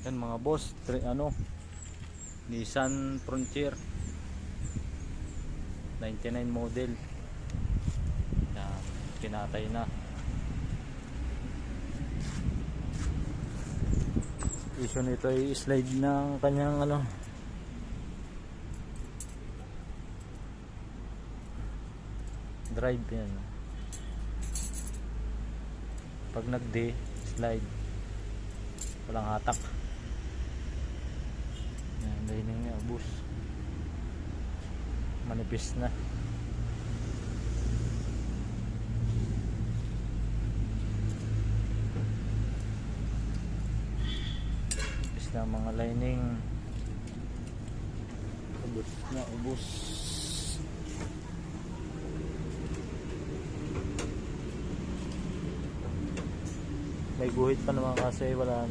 Yan mga boss, Nissan Frontier 99 model. Yan, pinatay na. Issue nito ay slide ng kanyang drive yan. Pag nag-D, slide, walang hatak. Yan, lining niya, ubos. Manipis na. Manipis na mga lining. Ubos na, ubos. May guhit pa naman kasi wala